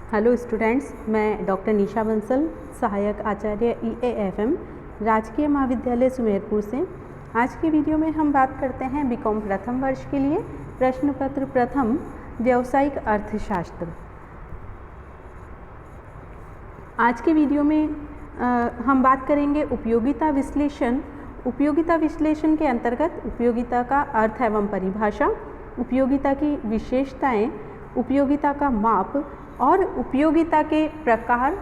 Hello students, मैं doctor निशा बंसल, सहायक आचार्य EAFM राजकीय महाविद्यालय सुमेरपुर से। आज की वीडियो में हम बात करते हैं बीकॉम प्रथम वर्ष के लिए प्रश्न पत्र प्रथम व्यावसायिक अर्थशास्त्र। आज की वीडियो में हम बात करेंगे उपयोगिता विश्लेषण। उपयोगिता विश्लेषण के अंतर्गत उपयोगिता का अर्थ एवं परिभाषा, उपयोगिता की विशेषताएं, उपयोगिता का माप और उपयोगिता के प्रकार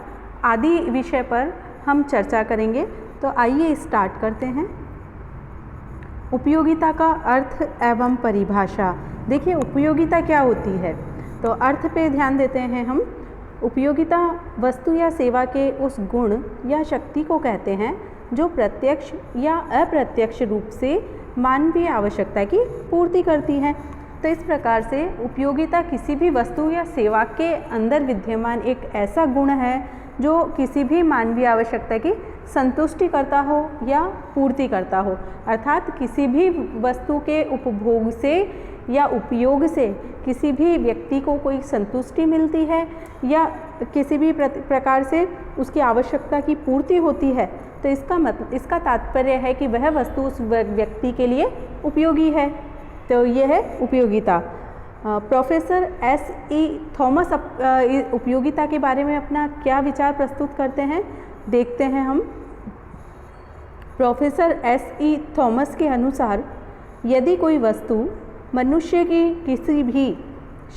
आदि विषय पर हम चर्चा करेंगे। तो आइए स्टार्ट करते हैं। उपयोगिता का अर्थ एवं परिभाषा। देखिए, उपयोगिता क्या होती है, तो अर्थ पे ध्यान देते हैं हम। उपयोगिता वस्तु या सेवा के उस गुण या शक्ति को कहते हैं जो प्रत्यक्ष या अप्रत्यक्ष रूप से मानवीय आवश्यकता की पूर्ति करती है। तो इस प्रकार से उपयोगिता किसी भी वस्तु या सेवा के अंदर विद्यमान एक ऐसा गुण है जो किसी भी मानवीय आवश्यकता की संतुष्टि करता हो या पूर्ति करता हो। अर्थात किसी भी वस्तु के उपभोग से या उपयोग से किसी भी व्यक्ति को कोई संतुष्टि मिलती है या किसी भी प्रकार से उसकी आवश्यकता की पूर्ति होती है, तो इसका तात्पर्य है कि वह वस्तु उस व्यक्ति के लिए उपयोगी है। तो यह है उपयोगिता। Professor S.E. थॉमस उपयोगिता के बारे में अपना क्या विचार प्रस्तुत करते हैं, देखते हैं हम। Professor S.E. थॉमस के अनुसार यदि कोई वस्तु मनुष्य की किसी भी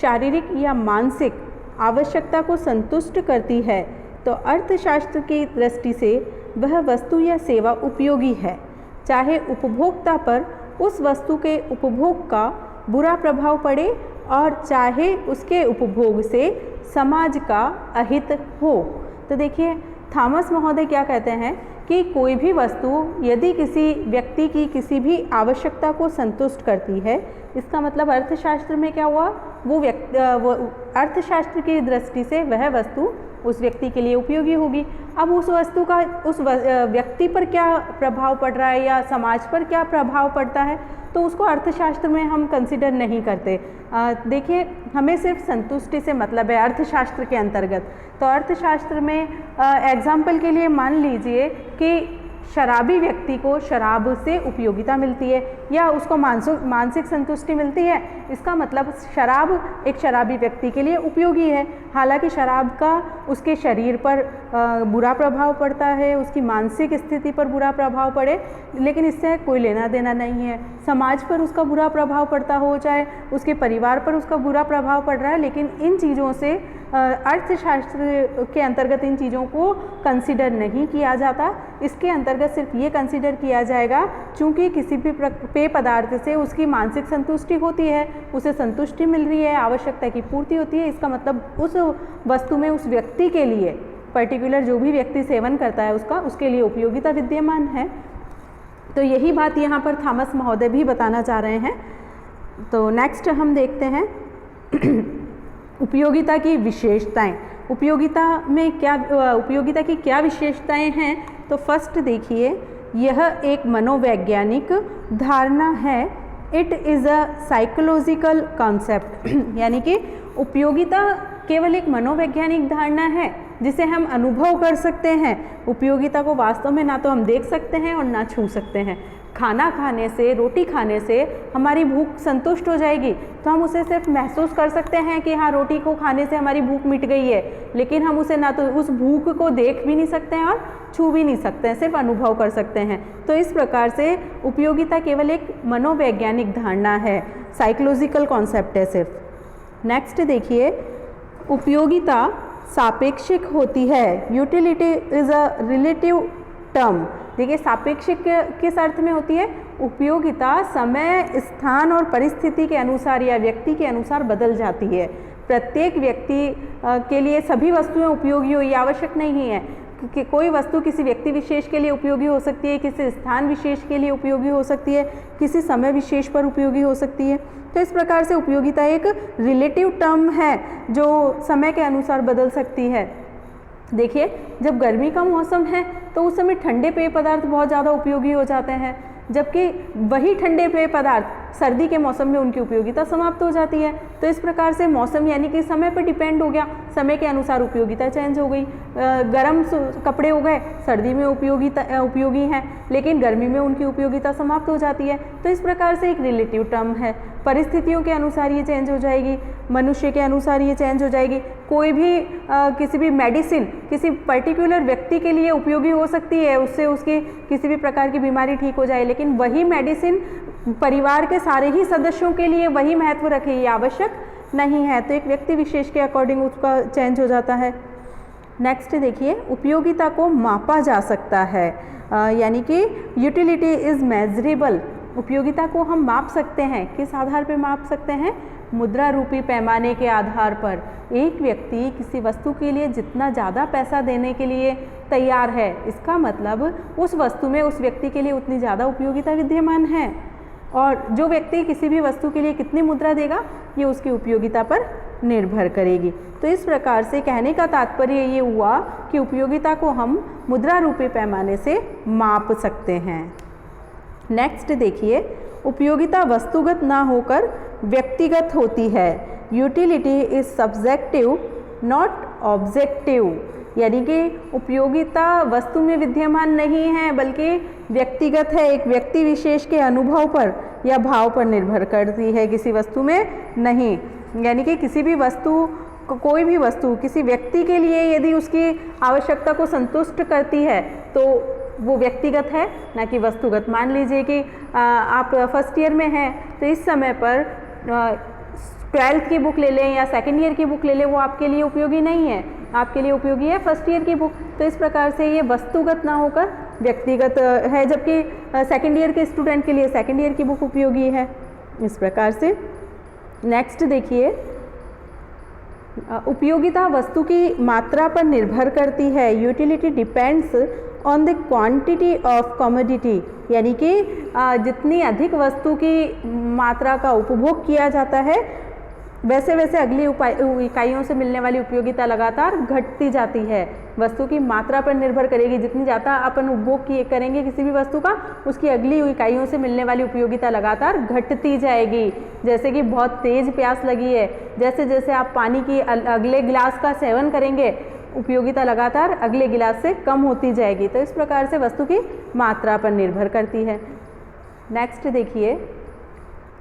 शारीरिक या मानसिक आवश्यकता को संतुष्ट करती है तो अर्थशास्त्र की दृष्टि से वह वस्तु या सेवा उपयोगी है, चाहे उपभोक्ता पर उस वस्तु के उपभोग का बुरा प्रभाव पड़े और चाहे उसके उपभोग से समाज का अहित हो। तो देखिए, थॉमस महोदय क्या कहते हैं कि कोई भी वस्तु यदि किसी व्यक्ति की किसी भी आवश्यकता को संतुष्ट करती है, इसका मतलब अर्थशास्त्र में क्या हुआ, वो अर्थशास्त्र की दृष्टि से वह वस्तु उस व्यक्ति के लिए उपयोगी होगी। अब उस वस्तु का उस व्यक्ति पर क्या प्रभाव पड़ रहा है या समाज पर क्या प्रभाव पड़ता है, तो उसको अर्थशास्त्र में हम कंसिडर नहीं करते। देखिए, हमें सिर्फ संतुष्टि से मतलब है अर्थशास्त्र के अंतर्गत। तो अर्थशास्त्र में एग्जाम्पल के लिए मान लीजिए कि शराबी व्यक्ति को शराब से उपयोगिता मिलती है या उसको मानसिक संतुष्टि मिलती है, इसका मतलब शराब एक शराबी व्यक्ति के लिए उपयोगी है। हालांकि शराब का उसके शरीर पर बुरा प्रभाव पड़ता है, उसकी मानसिक स्थिति पर बुरा प्रभाव पड़े, लेकिन इससे कोई लेना देना नहीं है। समाज पर उसका बुरा प्रभाव पड़ता हो, चाहे उसके परिवार पर उसका बुरा प्रभाव पड़ रहा है, लेकिन इन चीज़ों से अर्थशास्त्र के अंतर्गत इन चीज़ों को कंसिडर नहीं किया जाता। इसके अंतर्गत सिर्फ ये कंसिडर किया जाएगा चूँकि किसी भी पेय पदार्थ से उसकी मानसिक संतुष्टि होती है, उसे संतुष्टि मिल रही है, आवश्यकता की पूर्ति होती है, इसका मतलब उस वस्तु में उस व्यक्ति के लिए, पर्टिकुलर जो भी व्यक्ति सेवन करता है उसके लिए उपयोगिता विद्यमान है। तो यही बात यहाँ पर थॉमस महोदय भी बताना चाह रहे हैं। तो नेक्स्ट हम देखते हैं उपयोगिता की विशेषताएं। उपयोगिता की क्या विशेषताएं हैं, तो फर्स्ट देखिए, यह एक मनोवैज्ञानिक धारणा है। It is a psychological concept यानी कि उपयोगिता केवल एक मनोवैज्ञानिक धारणा है जिसे हम अनुभव कर सकते हैं। उपयोगिता को वास्तव में ना तो हम देख सकते हैं और ना छू सकते हैं। खाना खाने से, रोटी खाने से हमारी भूख संतुष्ट हो जाएगी, तो हम उसे सिर्फ महसूस कर सकते हैं कि हाँ, रोटी को खाने से हमारी भूख मिट गई है, लेकिन हम उसे ना तो उस भूख को देख भी नहीं सकते हैं और छू भी नहीं सकते हैं, सिर्फ अनुभव कर सकते हैं। तो इस प्रकार से उपयोगिता केवल एक मनोवैज्ञानिक धारणा है, साइकोलॉजिकल कॉन्सेप्ट है सिर्फ। नेक्स्ट देखिए, उपयोगिता सापेक्षिक होती है। Utility is a relative term. देखिए, सापेक्षिक किस अर्थ में होती है, उपयोगिता समय, स्थान और परिस्थिति के अनुसार या व्यक्ति के अनुसार बदल जाती है। प्रत्येक व्यक्ति के लिए सभी वस्तुएं उपयोगी हो ये आवश्यक नहीं है कि कोई वस्तु किसी व्यक्ति विशेष के लिए उपयोगी हो सकती है, किसी स्थान विशेष के लिए उपयोगी हो सकती है, किसी समय विशेष पर उपयोगी हो सकती है। तो इस प्रकार से उपयोगिता एक रिलेटिव टर्म है जो समय के अनुसार बदल सकती है। देखिए, जब गर्मी का मौसम है तो उस समय ठंडे पेय पदार्थ बहुत ज़्यादा उपयोगी हो जाते हैं, जबकि वही ठंडे पेय पदार्थ सर्दी के मौसम में उनकी उपयोगिता समाप्त हो जाती है। तो इस प्रकार से मौसम यानी कि समय पर डिपेंड हो गया, समय के अनुसार उपयोगिता चेंज हो गई। गर्म कपड़े हो गए, सर्दी में उपयोगी हैं, लेकिन गर्मी में उनकी उपयोगिता समाप्त हो जाती है। तो इस प्रकार से एक रिलेटिव टर्म है, परिस्थितियों के अनुसार ये चेंज हो जाएगी, मनुष्य के अनुसार ये चेंज हो जाएगी। कोई भी किसी भी मेडिसिन किसी पर्टिकुलर व्यक्ति के लिए उपयोगी हो सकती है, उससे उसकी किसी भी प्रकार की बीमारी ठीक हो जाए, लेकिन वही मेडिसिन परिवार के सारे ही सदस्यों के लिए वही महत्व रखे ये आवश्यक नहीं है। तो एक व्यक्ति विशेष के अकॉर्डिंग उसका चेंज हो जाता है। नेक्स्ट देखिए, उपयोगिता को मापा जा सकता है, यानी कि यूटिलिटी इज़ मेजरेबल। उपयोगिता को हम माप सकते हैं, किस आधार पर माप सकते हैं? मुद्रा रूपी पैमाने के आधार पर। एक व्यक्ति किसी वस्तु के लिए जितना ज़्यादा पैसा देने के लिए तैयार है, इसका मतलब उस वस्तु में उस व्यक्ति के लिए उतनी ज़्यादा उपयोगिता विद्यमान है। और जो व्यक्ति किसी भी वस्तु के लिए कितनी मुद्रा देगा, ये उसकी उपयोगिता पर निर्भर करेगी। तो इस प्रकार से कहने का तात्पर्य ये हुआ कि उपयोगिता को हम मुद्रा रूपी पैमाने से माप सकते हैं। नेक्स्ट देखिए, उपयोगिता वस्तुगत ना होकर व्यक्तिगत होती है। Utility is subjective not objective, यानी कि उपयोगिता वस्तु में विद्यमान नहीं है बल्कि व्यक्तिगत है, एक व्यक्ति विशेष के अनुभव पर या भाव पर निर्भर करती है, किसी वस्तु में नहीं। यानी कि किसी भी वस्तु, कोई भी वस्तु किसी व्यक्ति के लिए यदि उसकी आवश्यकता को संतुष्ट करती है तो वो व्यक्तिगत है, ना कि वस्तुगत। मान लीजिए कि आप फर्स्ट ईयर में हैं, तो इस समय पर 12th की बुक ले लें या सेकेंड ईयर की बुक ले लें, वो आपके लिए उपयोगी नहीं है, आपके लिए उपयोगी है फर्स्ट ईयर की बुक। तो इस प्रकार से ये वस्तुगत ना होकर व्यक्तिगत है, जबकि सेकेंड ईयर के स्टूडेंट के लिए सेकेंड ईयर की बुक उपयोगी है। इस प्रकार से नेक्स्ट देखिए, उपयोगिता वस्तु की मात्रा पर निर्भर करती है। Utility depends on the quantity of commodity, यानी कि जितनी अधिक वस्तु की मात्रा का उपभोग किया जाता है, वैसे वैसे अगली इकाइयों से मिलने वाली उपयोगिता लगातार घटती जाती है। वस्तु की मात्रा पर निर्भर करेगी, जितनी ज़्यादा अपन उपभोग करेंगे किसी भी वस्तु का, उसकी अगली इकाइयों से मिलने वाली उपयोगिता लगातार घटती जाएगी। जैसे कि बहुत तेज़ प्यास लगी है, जैसे जैसे आप पानी की अगले गिलास का सेवन करेंगे, उपयोगिता लगातार अगले गिलास से कम होती जाएगी। तो इस प्रकार से वस्तु की मात्रा पर निर्भर करती है। नेक्स्ट देखिए,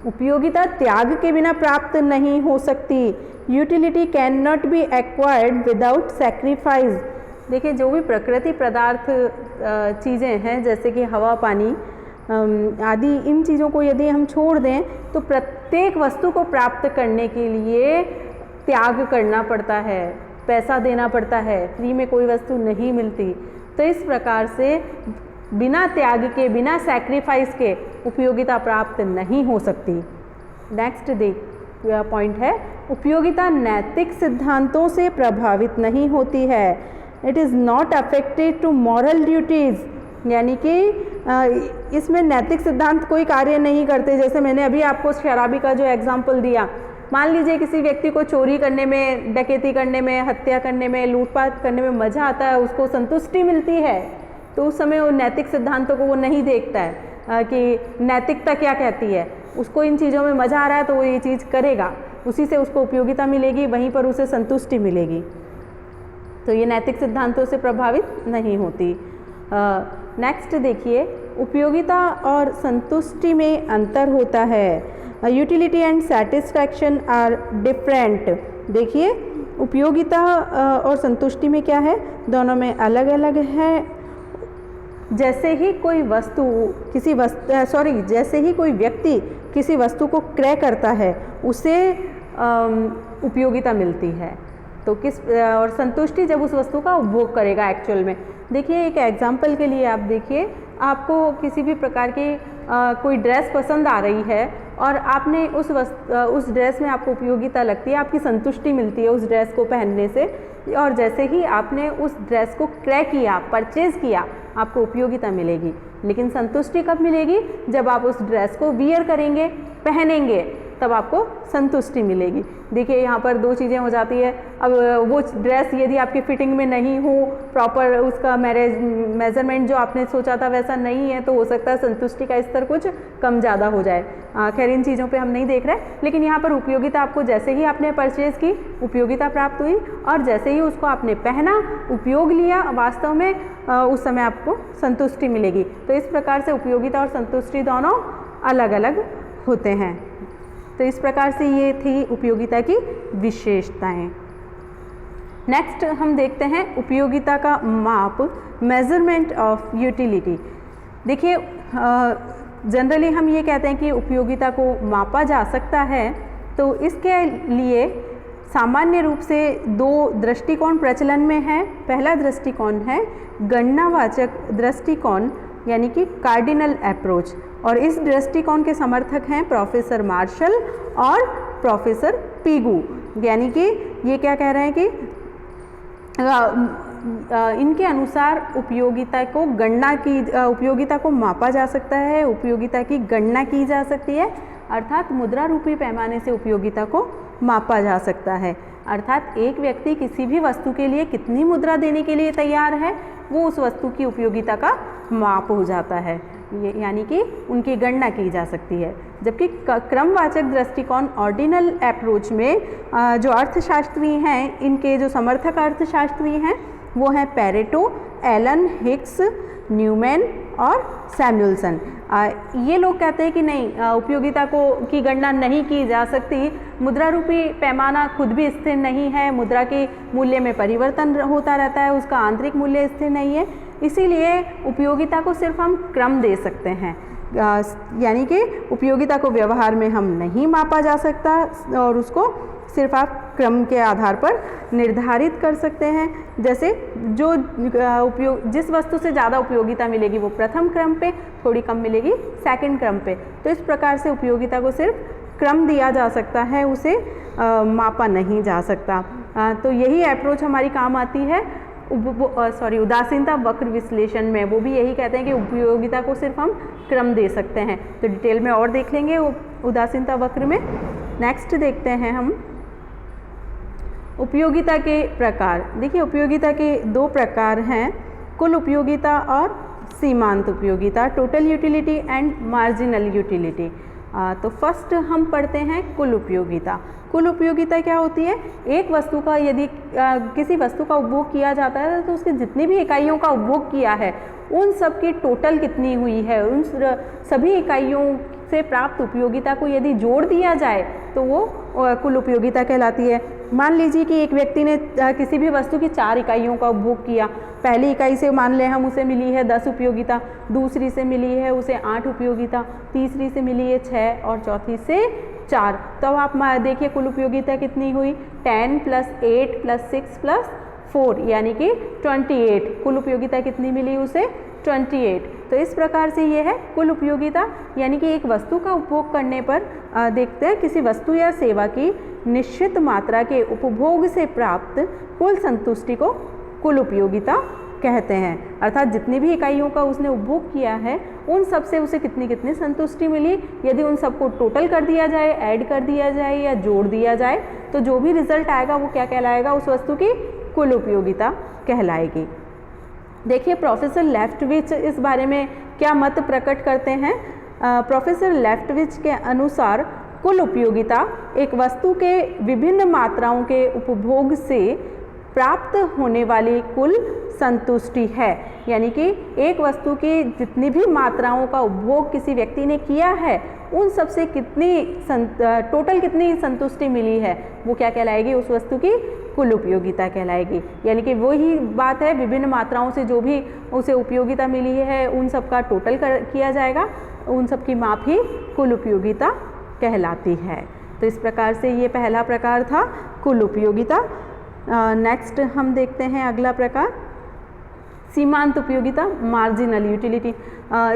उपयोगिता त्याग के बिना प्राप्त नहीं हो सकती। Utility can not be acquired without sacrifice. देखिए, जो भी प्रकृति पदार्थ चीज़ें हैं, जैसे कि हवा, पानी आदि, इन चीज़ों को यदि हम छोड़ दें तो प्रत्येक वस्तु को प्राप्त करने के लिए त्याग करना पड़ता है, पैसा देना पड़ता है, फ्री में कोई वस्तु नहीं मिलती। तो इस प्रकार से बिना त्याग के, बिना सैक्रिफाइस के उपयोगिता प्राप्त नहीं हो सकती। नेक्स्ट पॉइंट है, उपयोगिता नैतिक सिद्धांतों से प्रभावित नहीं होती है। It is not affected to moral duties, यानी कि इसमें नैतिक सिद्धांत कोई कार्य नहीं करते। जैसे मैंने अभी आपको शराबी का जो एग्जाम्पल दिया, मान लीजिए किसी व्यक्ति को चोरी करने में, डकैती करने में, हत्या करने में, लूटपाट करने में मज़ा आता है, उसको संतुष्टि मिलती है, तो उस समय वो नैतिक सिद्धांतों को वो नहीं देखता है कि नैतिकता क्या कहती है। उसको इन चीज़ों में मज़ा आ रहा है तो वो ये चीज़ करेगा, उसी से उसको उपयोगिता मिलेगी, वहीं पर उसे संतुष्टि मिलेगी। तो ये नैतिक सिद्धांतों से प्रभावित नहीं होती। नेक्स्ट देखिए, उपयोगिता और संतुष्टि में अंतर होता है। Utility and satisfaction are different. देखिए, उपयोगिता और संतुष्टि में क्या है, दोनों में अलग अलग है। जैसे ही कोई वस्तु जैसे ही कोई व्यक्ति किसी वस्तु को क्रय करता है, उसे उपयोगिता मिलती है। तो और संतुष्टि जब उस वस्तु का उपभोग करेगा एक्चुअल में। देखिए, एक एग्जांपल के लिए आप देखिए, आपको किसी भी प्रकार की कोई ड्रेस पसंद आ रही है और आपने उस ड्रेस में आपको उपयोगिता लगती है, आपकी संतुष्टि मिलती है उस ड्रेस को पहनने से, और जैसे ही आपने उस ड्रेस को क्रय किया, परचेज़ किया, आपको उपयोगिता मिलेगी। लेकिन संतुष्टि कब मिलेगी, जब आप उस ड्रेस को वियर करेंगे, पहनेंगे, तब आपको संतुष्टि मिलेगी। देखिए यहाँ पर दो चीज़ें हो जाती है। अब वो ड्रेस यदि आपकी फिटिंग में नहीं हो, प्रॉपर उसका मेजरमेंट जो आपने सोचा था वैसा नहीं है, तो हो सकता है संतुष्टि का स्तर कुछ कम ज़्यादा हो जाए। खैर इन चीज़ों पे हम नहीं देख रहे, लेकिन यहाँ पर उपयोगिता आपको जैसे ही आपने परचेज़ की उपयोगिता प्राप्त हुई, और जैसे ही उसको आपने पहना, उपयोग लिया वास्तव में, उस समय आपको संतुष्टि मिलेगी। तो इस प्रकार से उपयोगिता और संतुष्टि दोनों अलग अलग होते हैं। तो इस प्रकार से ये थी उपयोगिता की विशेषताएं। नेक्स्ट हम देखते हैं उपयोगिता का माप, मेजरमेंट ऑफ यूटिलिटी। देखिए जनरली हम ये कहते हैं कि उपयोगिता को मापा जा सकता है, तो इसके लिए सामान्य रूप से दो दृष्टिकोण प्रचलन में है। पहला दृष्टिकोण है गणनावाचक दृष्टिकोण, यानी कि कार्डिनल अप्रोच, और इस दृष्टिकोण के समर्थक हैं प्रोफेसर मार्शल और प्रोफेसर पीगू। यानी कि ये क्या कह रहे हैं कि इनके अनुसार उपयोगिता को उपयोगिता को मापा जा सकता है, उपयोगिता की गणना की जा सकती है, अर्थात मुद्रा रूपी पैमाने से उपयोगिता को मापा जा सकता है। अर्थात एक व्यक्ति किसी भी वस्तु के लिए कितनी मुद्रा देने के लिए तैयार है, वो उस वस्तु की उपयोगिता का माप हो जाता है, यानी कि उनकी गणना की जा सकती है। जबकि क्रमवाचक दृष्टिकोण ऑर्डिनल अप्रोच में जो अर्थशास्त्री हैं, इनके जो समर्थक अर्थशास्त्री हैं वो हैं पेरेटो, एलन हिक्स, न्यूमैन और सैमुअल्सन। ये लोग कहते हैं कि नहीं, उपयोगिता की गणना नहीं की जा सकती। मुद्रा रूपी पैमाना खुद भी स्थिर नहीं है, मुद्रा के मूल्य में परिवर्तन होता रहता है, उसका आंतरिक मूल्य स्थिर नहीं है, इसीलिए उपयोगिता को सिर्फ हम क्रम दे सकते हैं। यानी कि उपयोगिता को व्यवहार में हम नहीं मापा जा सकता, और उसको सिर्फ आप क्रम के आधार पर निर्धारित कर सकते हैं। जैसे जो जिस वस्तु से ज़्यादा उपयोगिता मिलेगी वो प्रथम क्रम पे, थोड़ी कम मिलेगी सेकंड क्रम पे। तो इस प्रकार से उपयोगिता को सिर्फ क्रम दिया जा सकता है, उसे मापा नहीं जा सकता। तो यही अप्रोच हमारी काम आती है उदासीनता वक्र विश्लेषण में। वो भी यही कहते हैं कि उपयोगिता को सिर्फ हम क्रम दे सकते हैं। तो डिटेल में और देख लेंगे उदासीनता वक्र में। नेक्स्ट देखते हैं हम उपयोगिता के प्रकार। देखिए उपयोगिता के दो प्रकार हैं, कुल उपयोगिता और सीमांत उपयोगिता, total utility and marginal utility. तो फर्स्ट हम पढ़ते हैं कुल उपयोगिता। कुल उपयोगिता क्या होती है? एक वस्तु का यदि किसी वस्तु का उपभोग किया जाता है तो उसकी जितनी भी इकाइयों का उपभोग किया है उन सब की टोटल कितनी हुई है, उन सभी इकाइयों से प्राप्त उपयोगिता को यदि जोड़ दिया जाए तो वो कुल उपयोगिता कहलाती है। मान लीजिए कि एक व्यक्ति ने किसी भी वस्तु की 4 इकाइयों का उपभोग किया। पहली इकाई से मान लें हम उसे मिली है 10 उपयोगिता, दूसरी से मिली है उसे 8 उपयोगिता, तीसरी से मिली है 6 और चौथी से 4। तो अब आप देखिए कुल उपयोगिता कितनी हुई, 10 + 8 + 6 + 4 यानी कि 28। कुल उपयोगिता कितनी मिली उसे? 28। तो इस प्रकार से ये है कुल उपयोगिता, यानी कि एक वस्तु का उपभोग करने पर देखते हैं किसी वस्तु या सेवा की निश्चित मात्रा के उपभोग से प्राप्त कुल संतुष्टि को कुल उपयोगिता कहते हैं। अर्थात जितनी भी इकाइयों का उसने उपभोग किया है उन सब से उसे कितनी कितनी संतुष्टि मिली, यदि उन सबको टोटल कर दिया जाए, ऐड कर दिया जाए या जोड़ दिया जाए तो जो भी रिजल्ट आएगा वो क्या कहलाएगा? उस वस्तु की कुल उपयोगिता कहलाएगी। देखिए प्रोफेसर लेफ्टविच इस बारे में क्या मत प्रकट करते हैं। प्रोफेसर लेफ्टविच के अनुसार कुल उपयोगिता एक वस्तु के विभिन्न मात्राओं के उपभोग से प्राप्त होने वाली कुल संतुष्टि है। यानी कि एक वस्तु की जितनी भी मात्राओं का उपभोग किसी व्यक्ति ने किया है उन सब से टोटल कितनी संतुष्टि मिली है वो क्या कहलाएगी? उस वस्तु की कुल उपयोगिता कहलाएगी। यानी कि वही बात है, विभिन्न मात्राओं से जो भी उसे उपयोगिता मिली है उन सब का टोटल किया जाएगा, उन सब की माप ही कुल उपयोगिता कहलाती है। तो इस प्रकार से ये पहला प्रकार था कुल उपयोगिता। नेक्स्ट हम देखते हैं अगला प्रकार सीमांत उपयोगिता, मार्जिनल यूटिलिटी।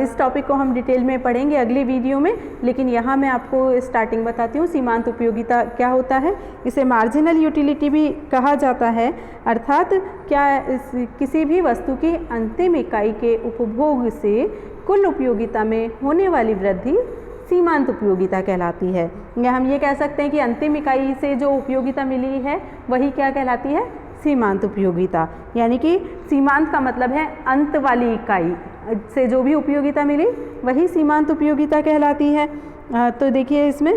इस टॉपिक को हम डिटेल में पढ़ेंगे अगली वीडियो में, लेकिन यहाँ मैं आपको स्टार्टिंग बताती हूँ सीमांत उपयोगिता क्या होता है। इसे मार्जिनल यूटिलिटी भी कहा जाता है। अर्थात किसी भी वस्तु की अंतिम इकाई के उपभोग से कुल उपयोगिता में होने वाली वृद्धि सीमांत उपयोगिता कहलाती है। या हम ये कह सकते हैं कि अंतिम इकाई से जो उपयोगिता मिली है वही क्या कहलाती है, सीमांत उपयोगिता। यानी कि सीमांत का मतलब है अंत वाली इकाई से जो भी उपयोगिता मिली वही सीमांत उपयोगिता कहलाती है। तो देखिए इसमें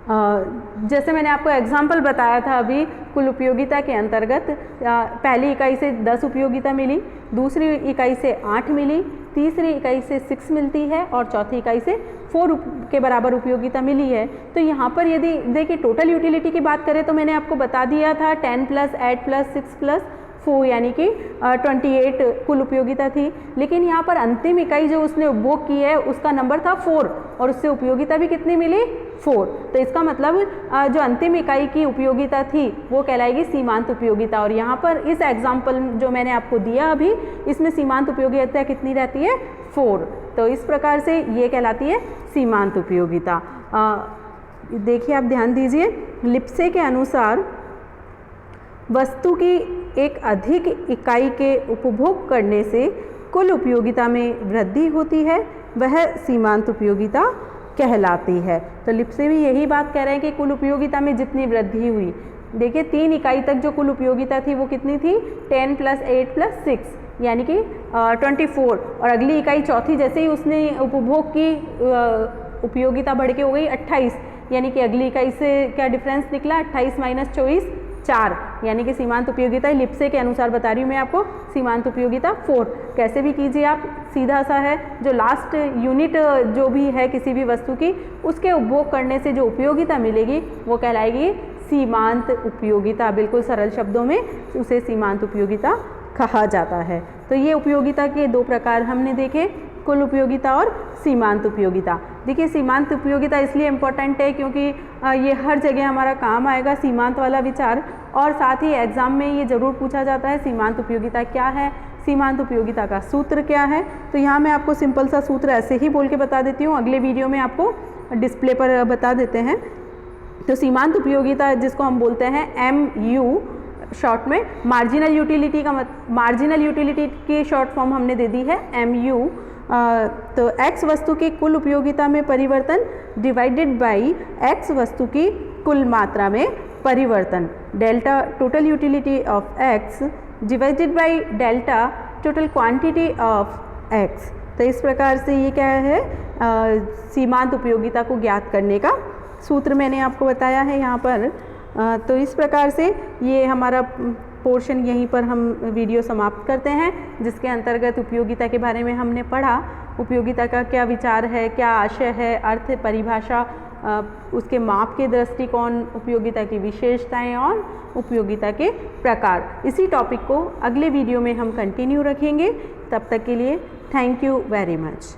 जैसे मैंने आपको एग्जाम्पल बताया था अभी, कुल उपयोगिता के अंतर्गत पहली इकाई से 10 उपयोगिता मिली, दूसरी इकाई से 8 मिली, तीसरी इकाई से 6 मिलती है और चौथी इकाई से 4 के बराबर उपयोगिता मिली है। तो यहाँ पर यदि देखिए टोटल यूटिलिटी की बात करें तो मैंने आपको बता दिया था 10 + 8 + 6 + 4 यानी कि 28 कुल उपयोगिता थी। लेकिन यहाँ पर अंतिम इकाई जो उसने उपभोग की है उसका नंबर था 4 और उससे उपयोगिता भी कितनी मिली, 4। तो इसका मतलब जो अंतिम इकाई की उपयोगिता थी वो कहलाएगी सीमांत उपयोगिता। और यहाँ पर इस एग्जाम्पल जो मैंने आपको दिया अभी, इसमें सीमांत उपयोगिता कितनी रहती है, 4। तो इस प्रकार से ये कहलाती है सीमांत उपयोगिता। देखिए आप ध्यान दीजिए, लिप्से के अनुसार वस्तु की एक अधिक इकाई के उपभोग करने से कुल उपयोगिता में वृद्धि होती है, वह सीमांत उपयोगिता कहलाती है। तो लिप्से भी यही बात कह रहे हैं कि कुल उपयोगिता में जितनी वृद्धि हुई, देखिए 3 इकाई तक जो कुल उपयोगिता थी वो कितनी थी, 10 + 8 + 6 यानी कि 24। और अगली इकाई चौथी जैसे ही उसने उपभोग की उपयोगिता बढ़ के हो गई 28, यानी कि अगली इकाई से क्या डिफरेंस निकला, 28 - 24 4, यानी कि सीमांत उपयोगिता लिप्से के अनुसार बता रही हूँ मैं आपको, सीमांत उपयोगिता 4। कैसे भी कीजिए आप, सीधा सा है, जो लास्ट यूनिट जो भी है किसी भी वस्तु की उसके उपभोग करने से जो उपयोगिता मिलेगी वो कहलाएगी सीमांत उपयोगिता। बिल्कुल सरल शब्दों में उसे सीमांत उपयोगिता कहा जाता है। तो ये उपयोगिता के 2 प्रकार हमने देखे, कुल उपयोगिता और सीमांत उपयोगिता। देखिए सीमांत उपयोगिता इसलिए इम्पोर्टेंट है क्योंकि ये हर जगह हमारा काम आएगा, सीमांत वाला विचार। और साथ ही एग्जाम में ये ज़रूर पूछा जाता है सीमांत उपयोगिता क्या है, सीमांत उपयोगिता का सूत्र क्या है। तो यहाँ मैं आपको सिंपल सा सूत्र ऐसे ही बोल के बता देती हूँ, अगले वीडियो में आपको डिस्प्ले पर बता देते हैं। तो सीमांत उपयोगिता जिसको हम बोलते हैं MU शॉर्ट में, मार्जिनल यूटिलिटी का मार्जिनल यूटिलिटी की शॉर्ट फॉर्म हमने दे दी है MU। तो X वस्तु की कुल उपयोगिता में परिवर्तन डिवाइडेड बाई X वस्तु की कुल मात्रा में परिवर्तन, delta total utility of X divided by delta total quantity of X। तो इस प्रकार से ये क्या है, सीमांत उपयोगिता को ज्ञात करने का सूत्र मैंने आपको बताया है यहाँ पर। तो इस प्रकार से ये हमारा पोर्शन यहीं पर हम वीडियो समाप्त करते हैं, जिसके अंतर्गत उपयोगिता के बारे में हमने पढ़ा। उपयोगिता का क्या विचार है, क्या आशय है, अर्थ, परिभाषा, उसके माप के दृष्टिकोण, उपयोगिता की विशेषताएं और उपयोगिता के प्रकार। इसी टॉपिक को अगले वीडियो में हम कंटिन्यू रखेंगे। तब तक के लिए थैंक यू वेरी मच।